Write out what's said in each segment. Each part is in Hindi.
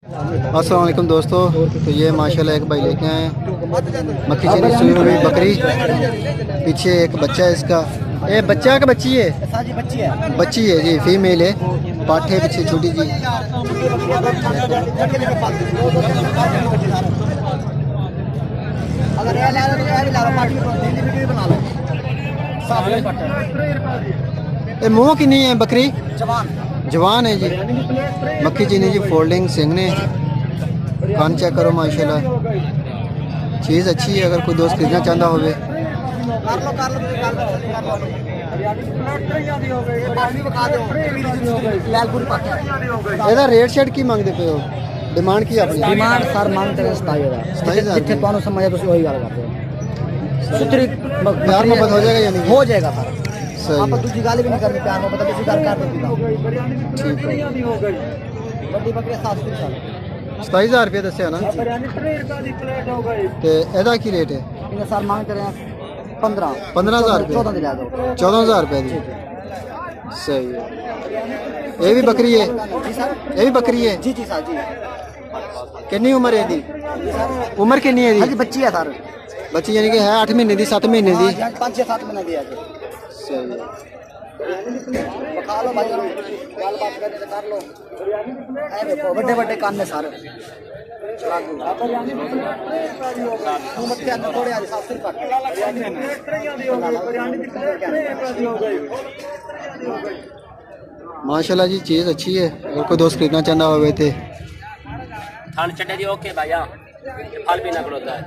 अस्सलाम वालेकुम दोस्तों। तो ये माशाल्लाह एक भाई लेके आए हैं मक्खी चीनी सुई हुई बकरी। पीछे एक बच्चा है इसका। ये बच्चा का बच्ची है? बच्ची है जी, फीमेल है। पाठे पीछे छोटी जी। ये मुँह की नहीं है बकरी? जवान है जी। मक्खी चीनी जी, फोल्डिंग सिंह ने। कान चेक करो माशाल्लाह, चीज़ अच्छी है। अगर कोई दोस्त खरीदना चाहता हो। रेट शेट की मांगते पे हो? डिमांड की अपनी? डिमांड सर मांगते हैं 27,000। जितने पानो समझे तो वही गल करते हो। प्यार मोहब्बत हो जाएगा यानी? हो जाएगा सर। सही। आप दूसरी गाली भी नहीं करनी, प्यार मोहब्बत दूसरी गाल कर देती। ठीक है। बड़ी बकरी 700 27,000 रुपये दसिया ना? तो एदा की रेट है? सर मांगते रहे 15,000 रुपये। 14,000 रुपये दी। सही है। ये भी बकरी है? ये भी बकरी है जी जी सर जी। कितनी उम्र है दी? उम्र कितनी है दी? बच्ची है सर। बच्ची यानी कि है 8 महीने दी, 7 महीने दी? 5-7 महीने दी है। सही है। खा लो भाई, गलबात करने से कर लो। देखो बड़े बड़े कान में सारे माशाल्लाह जी, चीज़ अच्छी है। अगर कोई दोस्त खरीदना चाहता हो थे थान चटे दी ओके भाईया, फल भी ना होता है,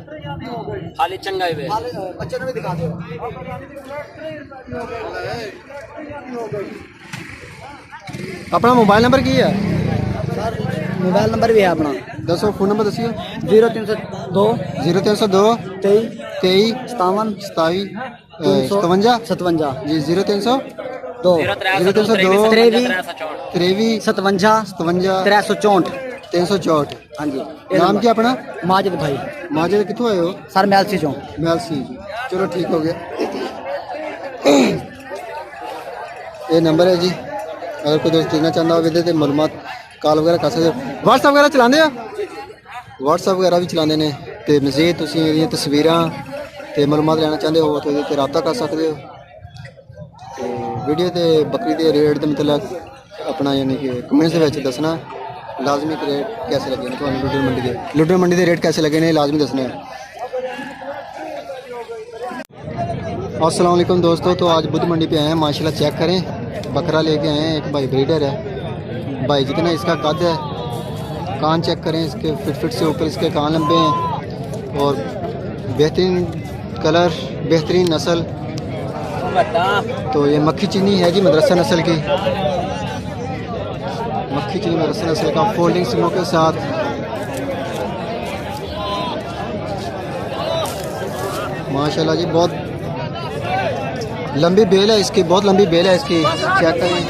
फल चंगा है। बच्चे ने भी दिखा दो। अपना मोबाइल नंबर की है? सर मोबाइल नंबर भी है अपना। दसो, फोन नंबर दसियो। 0302 0302 23 57 57 57 जी। 0302 53 57 364 364। हाँ जी। नाम क्या अपना? माजिद भाई। माजिद कितों आए हो? सर मैलसी चौं। मैलसी। चलो ठीक हो गया। ये नंबर है जी। अगर कोई दोस्त देखना चाहता हो तो मालूमात कॉल वगैरह कर सकते हो। व्हाट्सएप वगैरह चलाते हो? व्हाट्सएप वगैरह भी चलाते हैं। तो मज़ीद तुम ये तस्वीर तो मालूमात लेना चाहते हो तो ये रब्ता कर सकते हो। तो वीडियो तो बकरी के रेट तो मतलब अपना यानी कि कमेंट्स में दसना लाजमी कि रेट कैसे लगे तो लुधियाना मंडी के रेट कैसे लगे ने लाजमी दसना है। अस्सलाम वालेकुम दोस्तों। तो आज बुध मंडी पे आए हैं। माशाल्लाह चेक करें, बकरा लेके आए हैं। एक भाई ब्रीडर है। भाई जितना इसका कद है, कान चेक करें इसके, फिट से ऊपर इसके कान लंबे हैं और बेहतरीन कलर, बेहतरीन नस्ल। तो ये मक्खी चीनी है जी, मदरसा नस्ल की मक्खी चीनी मदरसा नस्ल का, फोल्डिंग सिंगों के साथ। माशाल्लाह जी, बहुत लंबी बेल है इसकी, बहुत लंबी बेल है इसकी। चेक करें।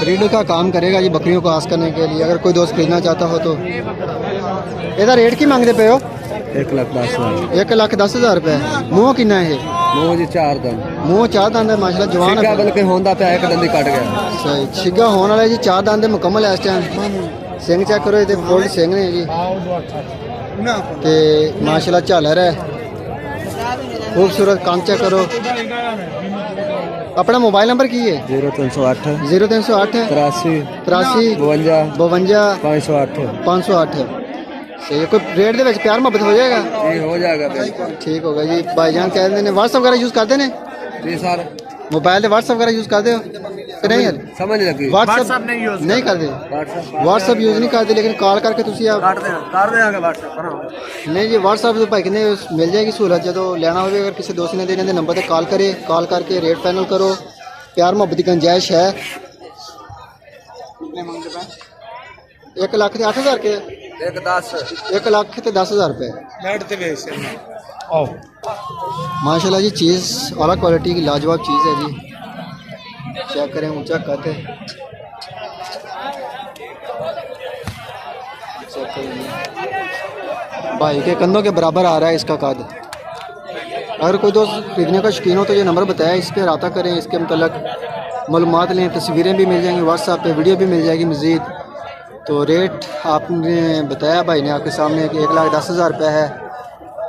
ब्रीड का काम करेगा जी बकरियों को आस करने के लिए। अगर कोई दोस्त खरीदना चाहता हो तो ਇਹਦਾ रेट की मांगते पे हो? 1,10,000। 1,10,000 रुपये। मुँह कितना है? मुँह जी 4 दंद। मुँह 4 दंद है माशाल्लाह, जवान है। बल्कि होंदा पे एक दंद ही कट गया। सही छिगा होने वाला जी, 4 दंद मुकम्मल है इस टाइम। सिंह चेक करो, ये फोल्ड सिंह ने जी। ते माशाल्लाह झालर है, खूबसूरत। काम चेक करो। अपना मोबाइल नंबर की है? 0308 0308 83 83 52 52 508। 508। सही है। कोई रेट दे प्यार मोहब्बत हो जाएगा? जी हो जाएगा बिल्कुल। ठीक होगा जी। भाईजान कहते हैं व्हाट्सअप वगैरह यूज़ करते हैं? जी सर। मोबाइल से व्हाट्सअप वगैरह यूज़ करते हो कि नहीं? यार समझ लगी। व्हाट्सअप नहीं करते? व्हाट्सअप यूज़ नहीं करते, लेकिन कॉल करके तुम आप कर देंगे व्हाट्सअप। नहीं जी, व्हाट्सअप तो भाई कितने मिल जाएगी सहूलत। जो लेना हो, अगर किसी दोस्त ने देने नंबर पर कॉल करे, कॉल करके रेट फाइनल करो। प्यार मोहब्बत की गुंजाइश है। 1,08,000 के 1,10,000 रुपये। माशाल्लाह जी, चीज़ अला क्वालिटी की लाजवाब चीज़ है जी। चेक करें, ऊंचा कद है। भाई के कंधों के बराबर आ रहा है इसका कद। अगर कोई दोस्त खरीदने का शौकीन हो तो ये नंबर बताया, इस पर रब्ता करें, इसके मतलब मालूमात लें, तस्वीरें भी मिल जाएंगी व्हाट्सएप पे, वीडियो भी मिल जाएगी मज़ीद। तो रेट आपने बताया भाई ने आपके सामने कि 1,10,000 रुपये है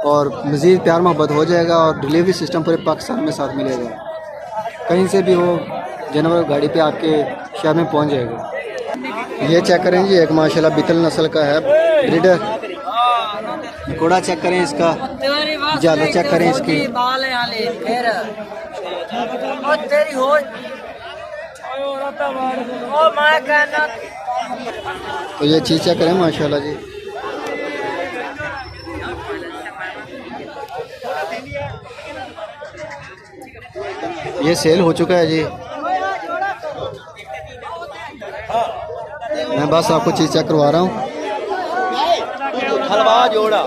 और मज़ीद प्यार मोहब्बत हो जाएगा और डिलीवरी सिस्टम पूरे पाकिस्तान में साथ मिलेगा, कहीं से भी वो जानवर गाड़ी पे आपके शहर में पहुंच जाएगा। ये चेक करें जी, एक माशाल्लाह बीतल नस्ल का है ब्रीडर। घोड़ा चेक करें इसका, जालो चेक करें इसकी। तो ये चीज़ चेक करें माशाल्लाह जी। ये सेल हो चुका है जी। मैं बस आपको चीज़ चेक करवा रहा हूँ। हलवा जोड़ा